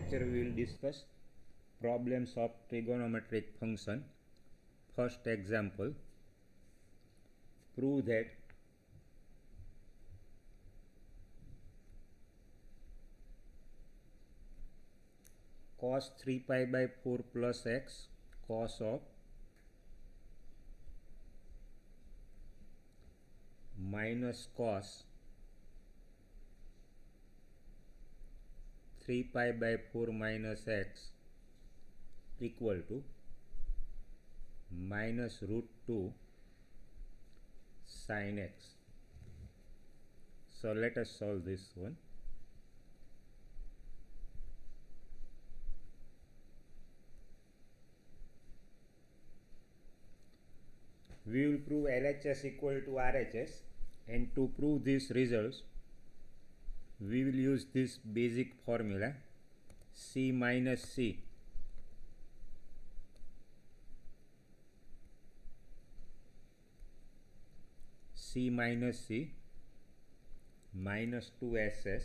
lecture we will discuss problems of trigonometric function. First example, prove that cos 3 pi by 4 plus x cos of minus cos 3 pi by 4 minus x equal to minus root 2 sin x. So let us solve this one. We will prove LHS equal to RHS, and to prove these results we will use this basic formula C minus C minus C minus 2SS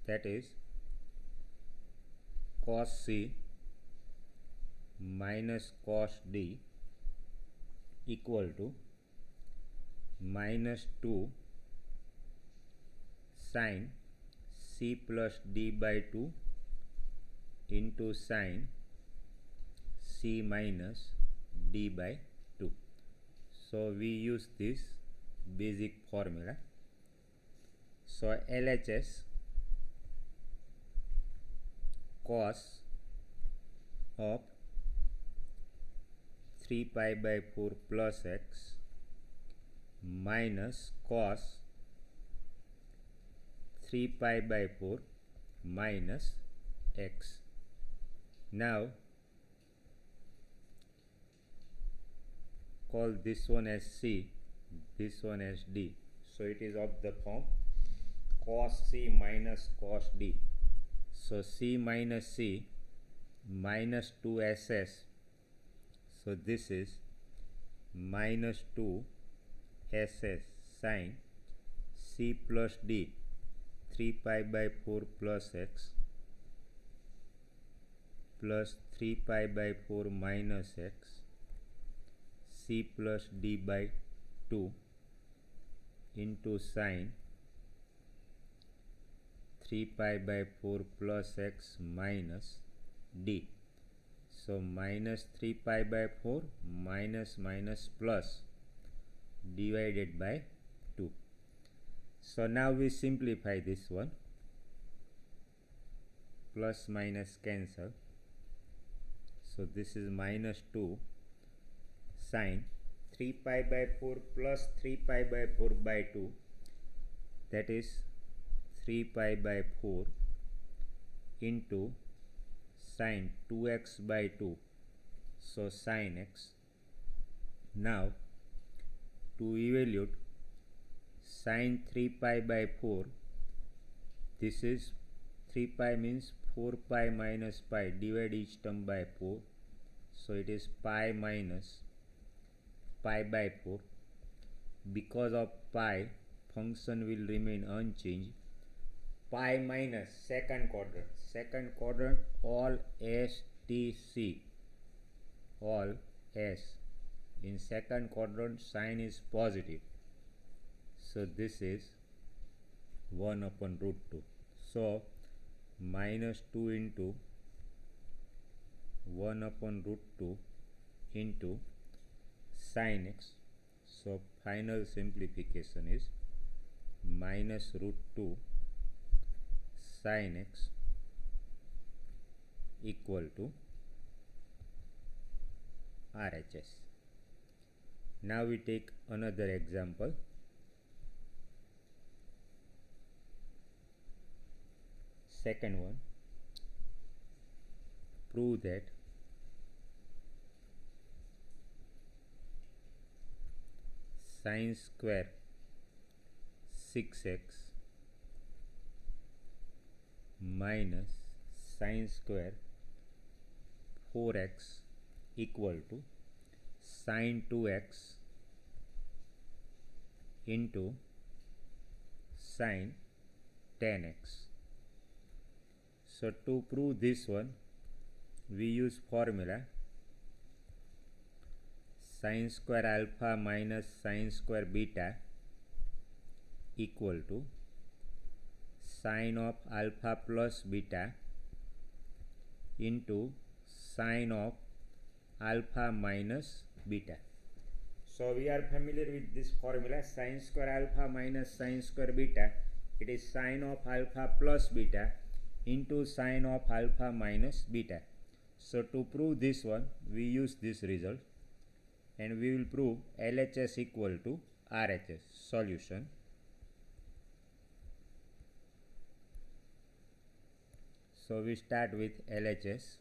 that is cos C minus cos D equal to minus 2 sin C plus D by 2 into sin C minus D by 2. So we use this basic formula. So LHS cos of 3 pi by 4 plus x minus cos 3 pi by 4 minus x. Now call this one as C, this one as D. So it is of the form cos C minus cos D. So C minus C minus 2SS. So this is minus 2 SS sin C plus D 3 pi by 4 plus x plus 3 pi by 4 minus x C plus D by 2 into sin 3 pi by 4 plus x minus D. So minus 3 pi by 4 minus plus divided by 2. So now we simplify this one. Plus minus cancel. So this is minus 2 sin 3 pi by 4 plus 3 pi by 4 by 2, that is 3 pi by 4 into sin 2x by 2, so sin x. Now to evaluate sin 3 pi by 4, this is 3 pi means 4 pi minus pi, divide each term by 4, so it is pi minus pi by 4. Because of pi, function will remain unchanged. Pi minus second quadrant all S T C, all S. In second quadrant sign is positive, so this is 1 upon root 2. So minus 2 into 1 upon root 2 into sin x. So final simplification is minus root 2 sin x equal to RHS. Now we take another example. Second one, prove that sin square 6x minus sin square 4x equal to sin 2x into sine 10x. So to prove this one, we use formula sine square alpha minus sine square beta equal to sine of alpha plus beta into sine of alpha minus beta. So we are familiar with this formula sine square alpha minus sine square beta. It is sine of alpha plus beta into sine of alpha minus beta. So to prove this one, we use this result and we will prove LHS equal to RHS. Solution. So we start with LHS.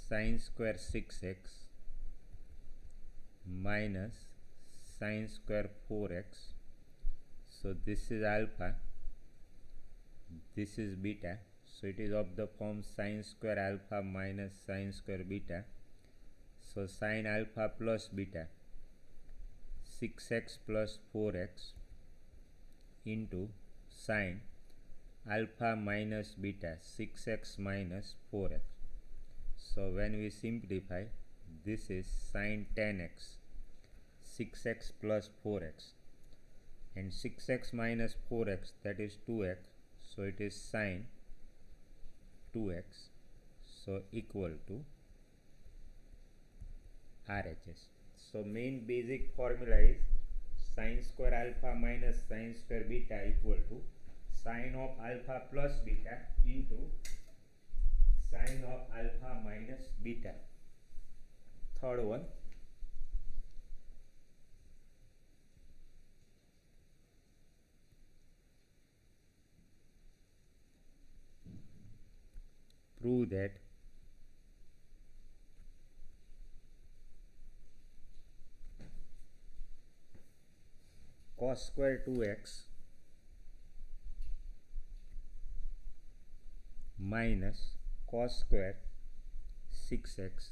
Sine square 6x minus sine square 4x. So this is alpha, this is beta. So it is of the form sine square alpha minus sine square beta. So sine alpha plus beta 6x plus 4x into sine alpha minus beta 6x minus 4x. So when we simplify, this is sine 10x 6x plus 4x, and 6x minus 4x, that is 2x. So it is sine 2x. So equal to RHS. So main basic formula is sine square alpha minus sine square beta equal to sine of alpha plus beta into sine of alpha minus beta. Third one, prove that cos square 2x minus cos square 6x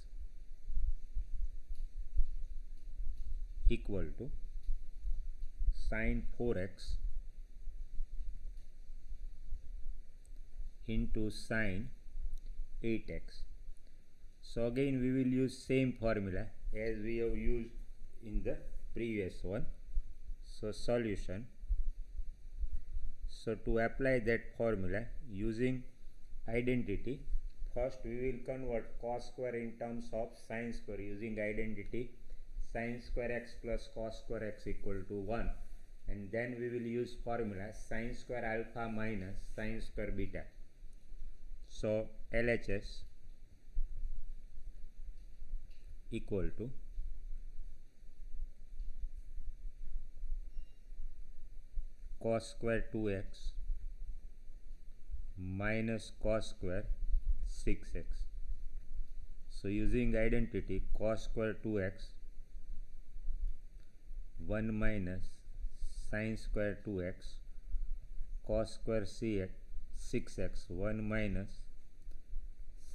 equal to sine 4x into sine 8x. So again we will use same formula as we have used in the previous one. So solution. So to apply that formula using identity, first we will convert cos square in terms of sine square using identity sine square x plus cos square x equal to 1, and then we will use formula sine square alpha minus sine square beta. So LHS equal to cos square 2x minus cos square 6x. So using identity cos square 2x 1 minus sine square 2x cos square 6x 1 minus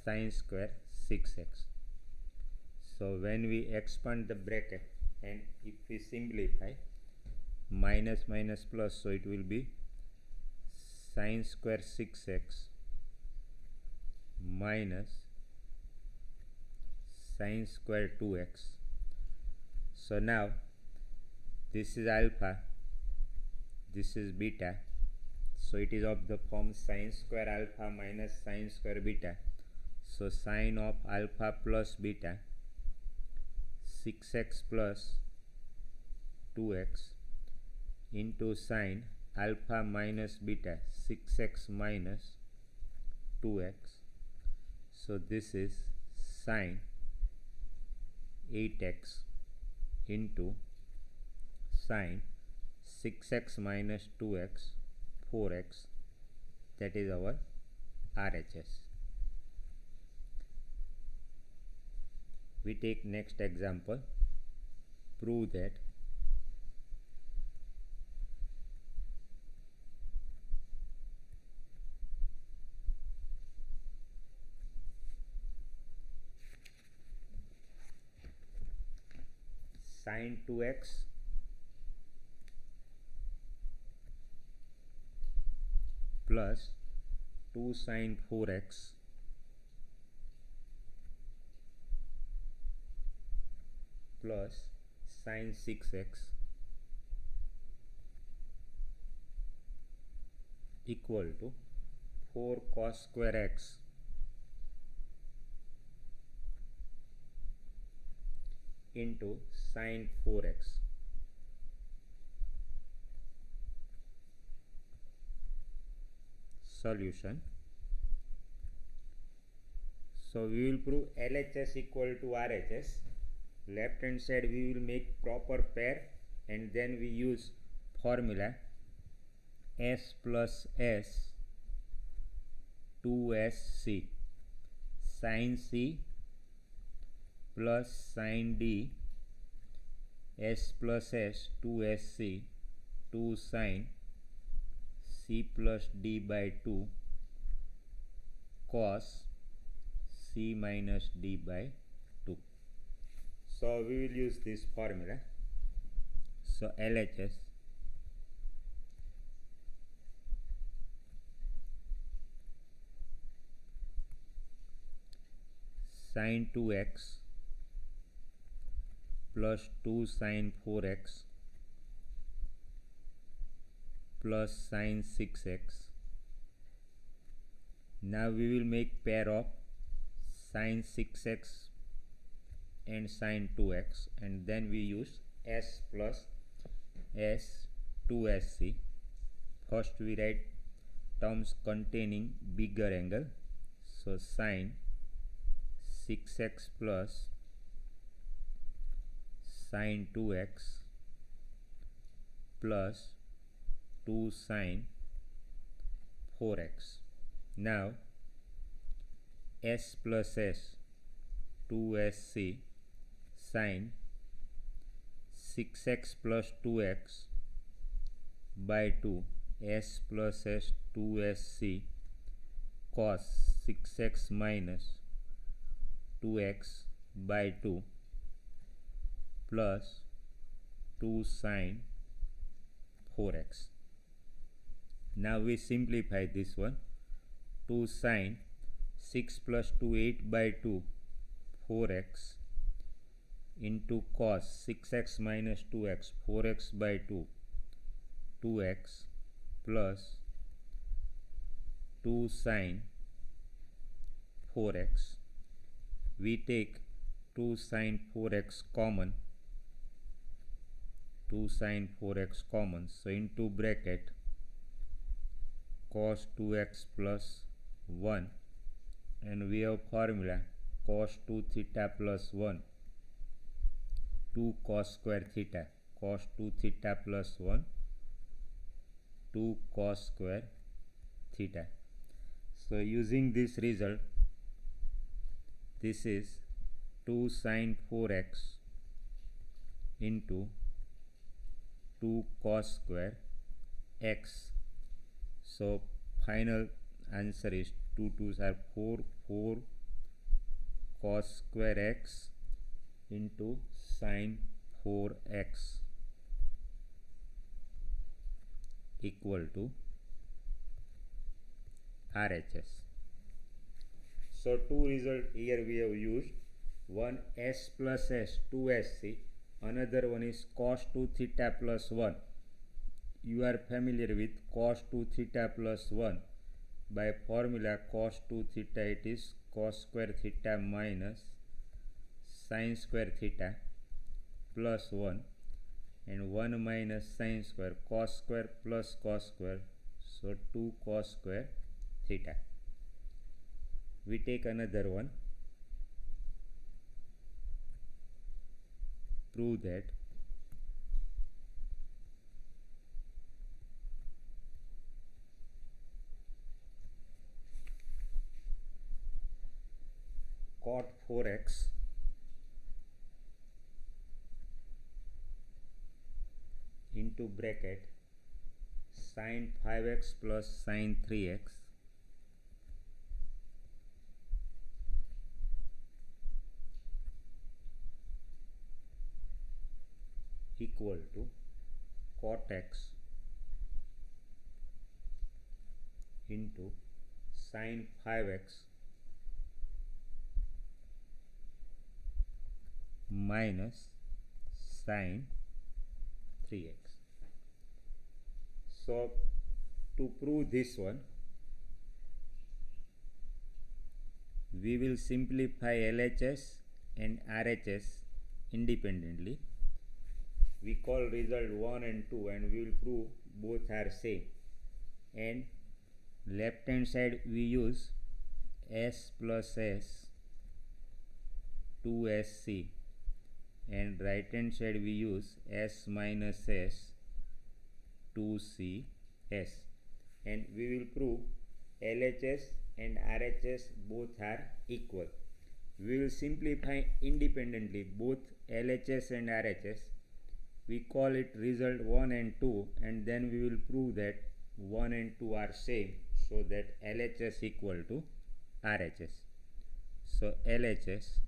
sine square 6x. So when we expand the bracket and if we simplify, minus minus plus, so it will be sine square 6x minus sine square 2x. So now this is alpha, this is beta, so it is of the form sine square alpha minus sine square beta. So sine of alpha plus beta 6x plus 2x into sine alpha minus beta 6x minus 2x. So this is sine 8x into sine 6x minus 2x 4x, that is our RHS. We take next example. Prove that sine 2x plus 2 sine 4x plus sine 6x equal to 4 cos square x into sine 4x. Solution. So we will prove LHS equal to RHS. Left hand side we will make proper pair and then we use formula S plus S 2SC sin C plus sin D S plus S 2SC 2 sin C plus D by 2 cos C minus D by 2. So we will use this formula. So LHS sin 2x plus 2 sin 4x plus sin 6x. Now we will make pair of sin 6x and sin 2x and then we use S plus S 2SC. First we write terms containing bigger angle. So sin 6x plus sin 2x plus 2 sin 4x. Now S plus S 2SC sin 6x plus 2x by 2 S plus S 2SC cos 6x minus 2x by 2 plus 2 sin 4x. Now we simplify this one. 2 sin 6 plus 2 8 by 2 4x into cos 6x minus 2x 4x by 2 2x plus 2 sin 4x. We take 2 sin 4x common, 2 sin 4x common, so into bracket cos 2x plus 1 and we have formula cos 2 theta plus 1 2 cos square theta, cos 2 theta plus 1 2 cos square theta. So using this result, this is 2 sin 4x into 2 cos square x. So final answer is 2 2s are 4 4 cos square x into sin 4x equal to RHS. So two results here we have used. One S plus S 2SC, another one is cos 2 theta plus 1. You are familiar with cos 2 theta plus 1. By formula cos 2 theta it is cos square theta minus sin square theta plus 1 and 1 minus sin square cos square plus cos square, so 2 cos square theta. We take another one. Prove that cot 4x into bracket sin 5x plus sin 3x equal to cot x into sin 5x minus sin 3x. So to prove this one, we will simplify LHS and RHS independently. We call result 1 and 2 and we will prove both are same. And left hand side we use s plus s 2sc, and right hand side we use s minus s 2cs, and we will prove LHS and RHS both are equal. We will simplify independently both LHS and RHS. We call it result 1 and 2, and then we will prove that 1 and 2 are same, so that LHS equal to RHS. So LHS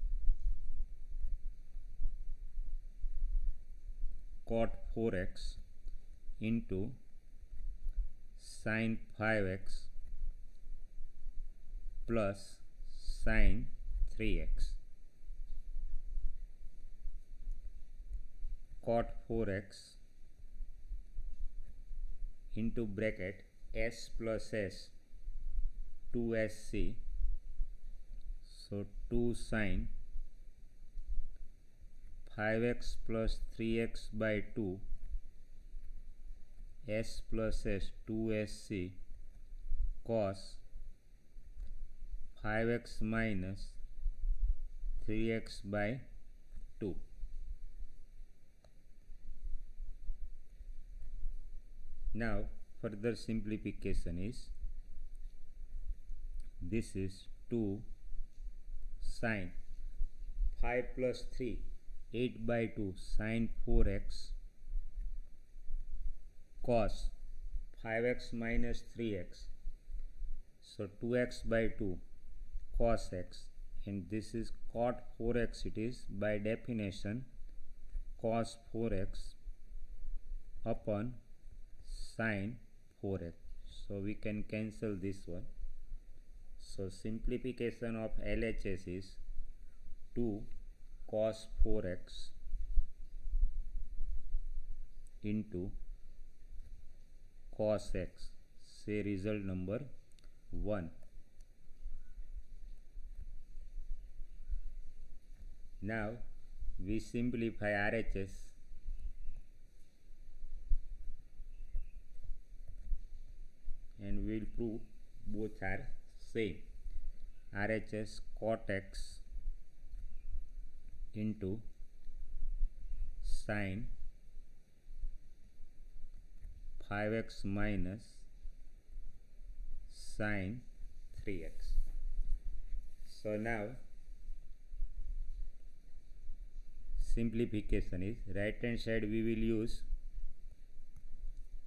cot 4x into sin 5x plus sin 3x. Cot 4x into bracket s plus s 2sc, so 2 sin 5x plus 3x by 2 s plus s 2sc cos 5x minus 3x by 2. Now further simplification is, this is 2 sin 5 plus 3 8 by 2 sin 4x cos 5x minus 3x, so 2x by 2 cos x, and this is cot 4x. It is by definition cos 4x upon sin 4x, so we can cancel this one. So simplification of LHS is 2 cos 4x into cos x, say result number 1. Now we simplify RHS, and we will prove both are same. RHS cot x into sin 5x minus sin 3x. So now simplification is, right hand side we will use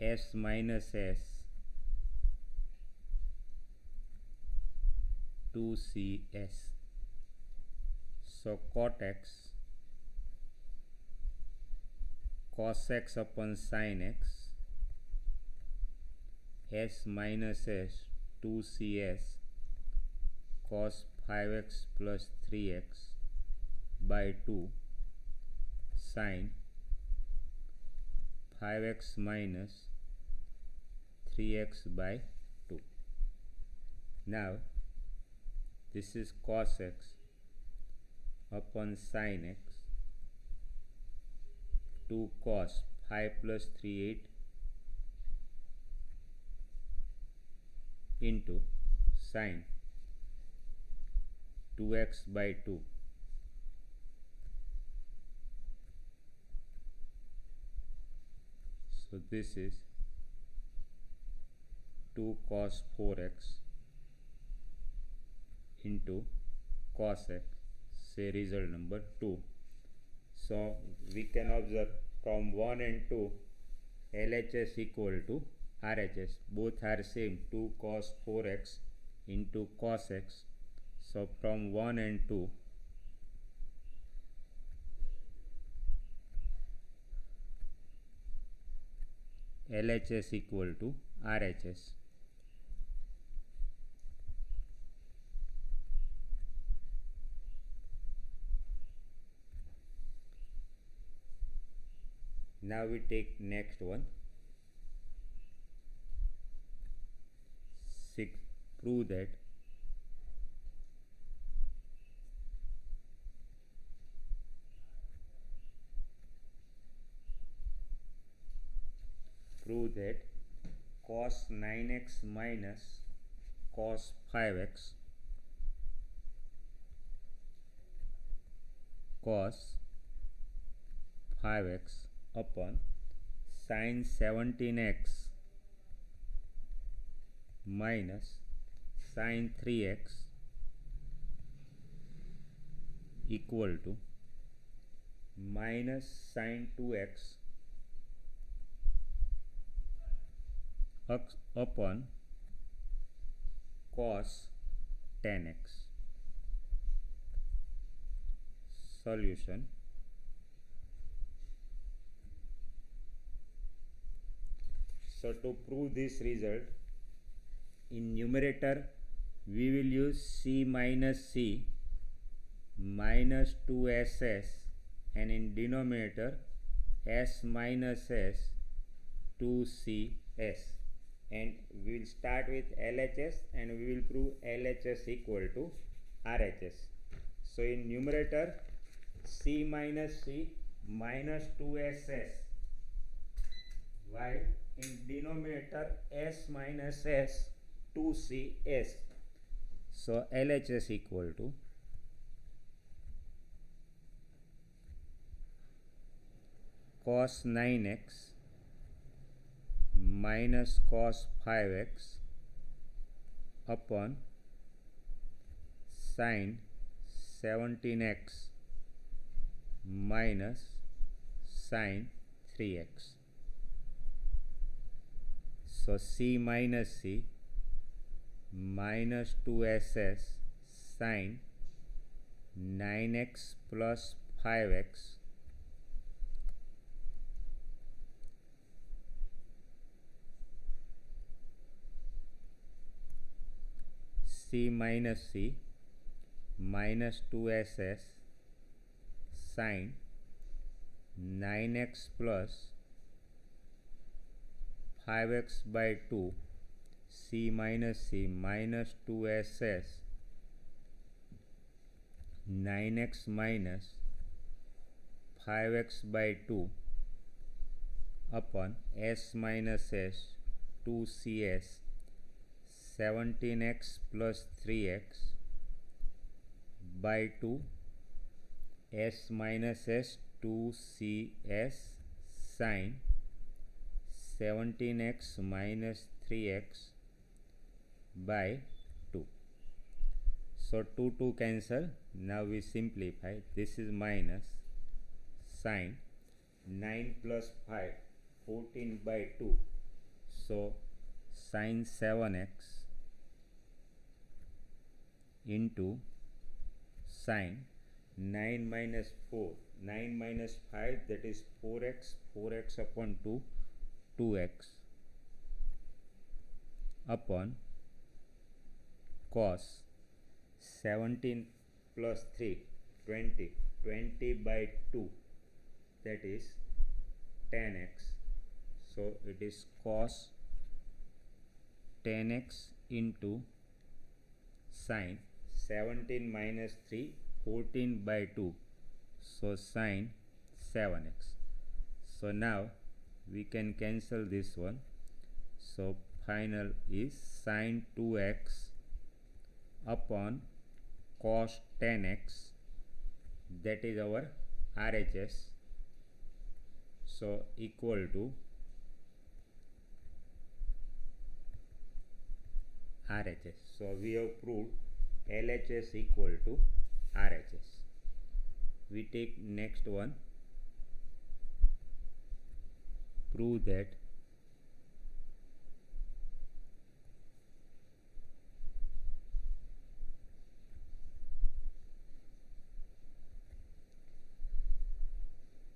s minus s 2cs, so cot x cos x upon sin x s minus s 2cs cos 5x plus 3x by 2 sin 5x minus 3x by 2. Now this is cos x upon sin x, 2 cos 5 plus 3 8 into sin 2x by 2. So this is 2 cos 4x into cos x, say result number 2. So we can observe from 1 and 2 LHS equal to RHS, both are same, 2 cos 4x into cos x. So from 1 and 2 LHS equal to RHS. Now we take next one. Prove that cos 9x minus cos 5x upon sin 17x minus sin 3x equal to minus sin 2x upon cos 10x. Solution. So to prove this result, in numerator we will use c minus c minus 2ss, and in denominator s minus s 2cs, and we will start with LHS and we will prove LHS equal to RHS. So in numerator c minus c minus 2ss, while in denominator s minus s 2cs. So LHS equal to cos 9x minus cos 5x upon sin 17x minus sin 3x. So c minus c minus 2ss sin 9x plus 5x c minus c minus 2ss sin 9x plus 5x by 2 c minus c minus 2ss 9x minus 5x by 2 upon s minus s 2cs 17x plus 3x by 2 s minus s 2cs sin 17x minus 3x by 2. So 2 cancel. Now we simplify. This is minus sin 9 plus 5 14 by 2. So sin 7x into sin 9 minus 4, 9 minus 5, that is 4x, 4x upon 2, 2x upon cos 17 plus 3, 20, 20 by 2, that is 10x. So it is cos 10x into sin 17 minus 3, 14 by 2, so sin 7x. So now we can cancel this one. So final is sin 2x upon cos 10x, that is our RHS. So equal to RHS. So we have proved LHS equal to RHS. We take next one. Prove that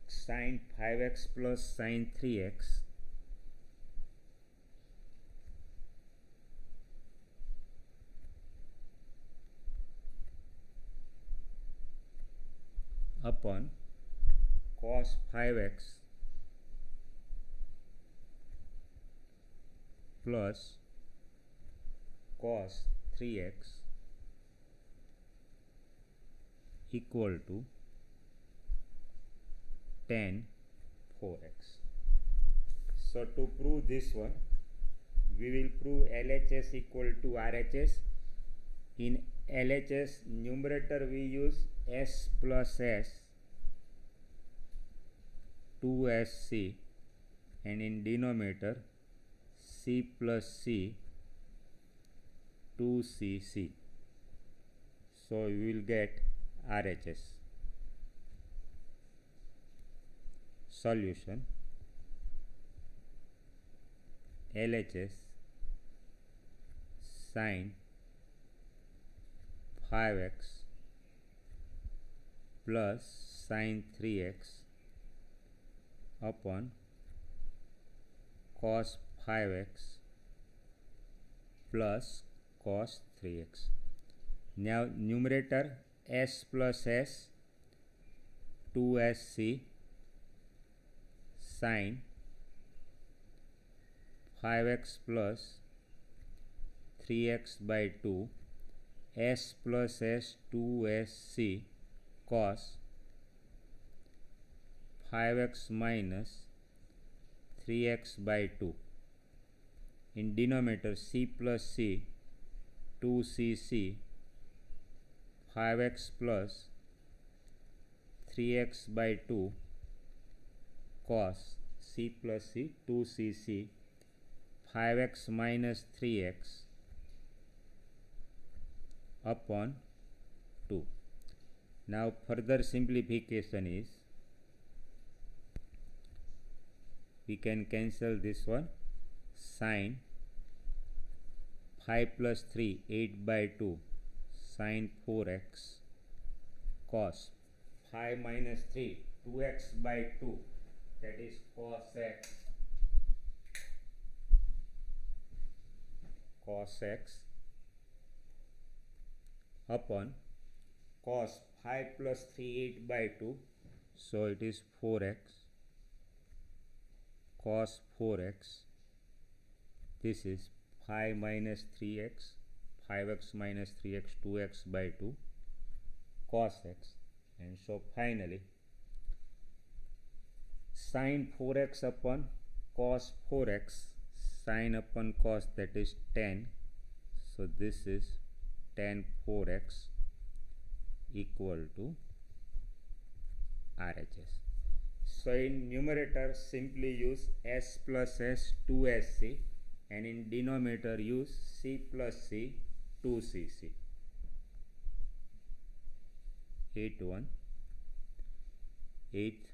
sin 5x plus sin 3x upon cos 5x plus cos 3x equal to tan 4x. So to prove this one, we will prove LHS equal to RHS. In LHS numerator we use S plus S 2SC, and in denominator C plus C 2CC. So we will get RHS. Solution: LHS sin 5x plus sin 3x upon cos 5x plus cos 3x. Now numerator S plus S 2SC sin 5x plus 3x by 2 S plus S 2SC cos 5x minus 3x by 2. In denominator C plus C 2CC 5x plus 3x by 2 cos C plus C 2CC 5x minus 3x upon 2. Now further simplification is, we can cancel this one. Sin 5 plus 3 8 by 2 sin 4x cos 5 minus 3 2x by 2, that is cos x upon cos 5 plus 3 8 by 2, so it is 4x cos 4x. This is 5 minus 3x 5x minus 3x 2x by 2 cos x, and so finally sin 4x upon cos 4x, sin upon cos, that is tan, so this is tan 4x equal to RHS. So in numerator simply use S plus S 2SC, and in denominator use C plus C 2CC. 8th,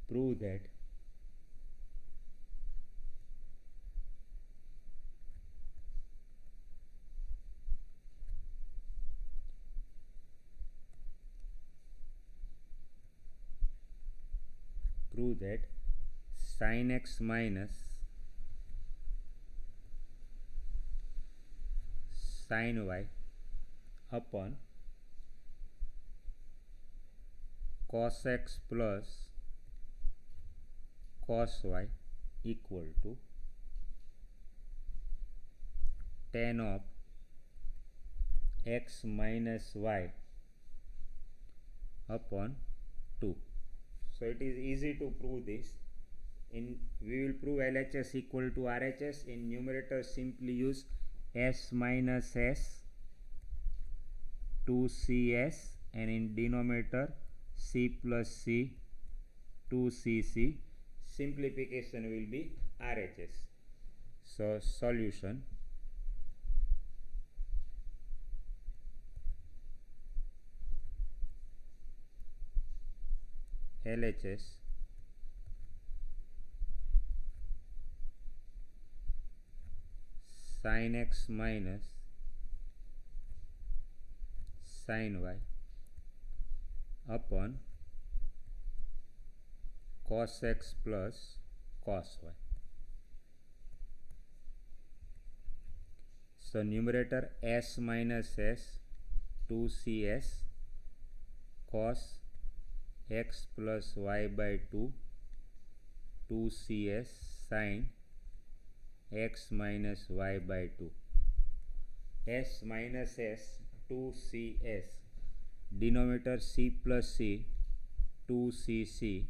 prove that sin x minus sin y upon cos x plus cos y equal to tan of x minus y upon 2. So it is easy to prove this. We will prove LHS equal to RHS. In numerator simply use S minus S 2CS, and in denominator C plus C 2CC. Simplification will be RHS. So solution: LHS sin x minus sin y upon cos x plus cos y. So numerator S minus S 2CS cos x plus y by 2 2cs sin x minus y by 2 s minus s 2cs denominator c plus c 2cc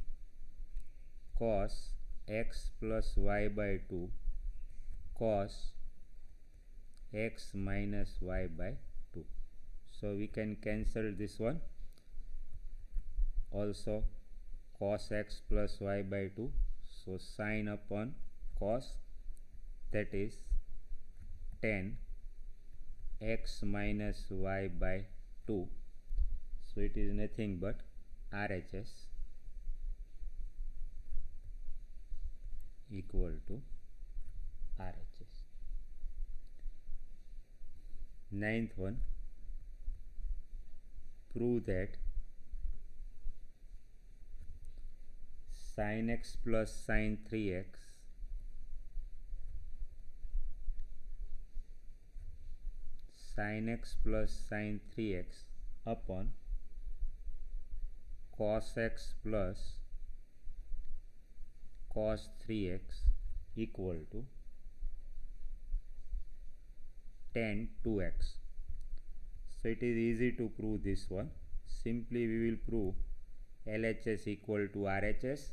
cos x plus y by 2 cos x minus y by 2. So we can cancel this one. Also cos x plus y by 2, so sin upon cos, that is tan x minus y by 2, so it is nothing but RHS equal to RHS. Ninth one, prove that sin x plus sin 3x sin x plus sin 3x upon cos x plus cos 3x equal to tan 2x. So it is easy to prove this one. Simply we will prove LHS equal to RHS.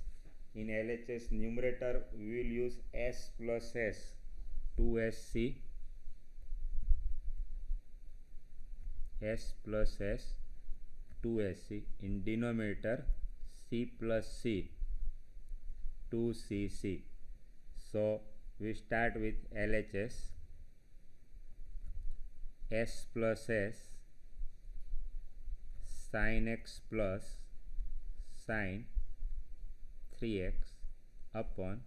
In LHS numerator we will use s plus s 2sc, s plus s 2sc. In denominator c plus c 2cc. So we start with LHS s plus s sin x plus sin 3x upon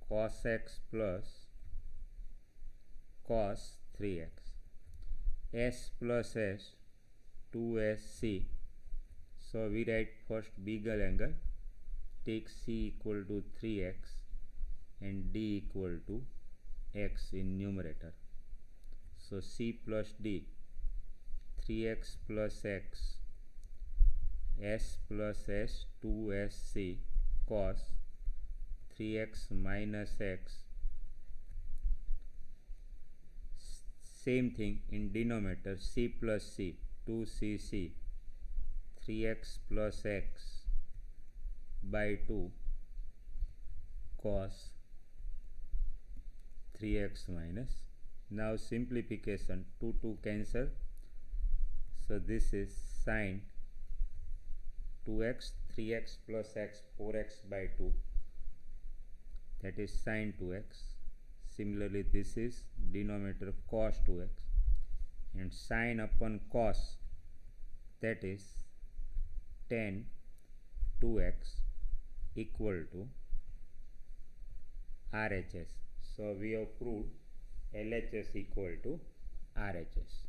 cos x plus cos 3x, s plus s 2sc. So we write first bigger angle, take c equal to 3x and d equal to x in numerator. So c plus d 3x plus x s plus s 2sc cos 3x minus x. Same thing in denominator c plus c 2cc 3x plus x by 2 cos 3x minus. Now simplification, 2 cancel, so this is sin 2x 3x plus x 4x by 2, that is sin 2x. Similarly this is denominator cos 2x and sin upon cos, that is tan 2x equal to RHS. So we have proved LHS equal to RHS.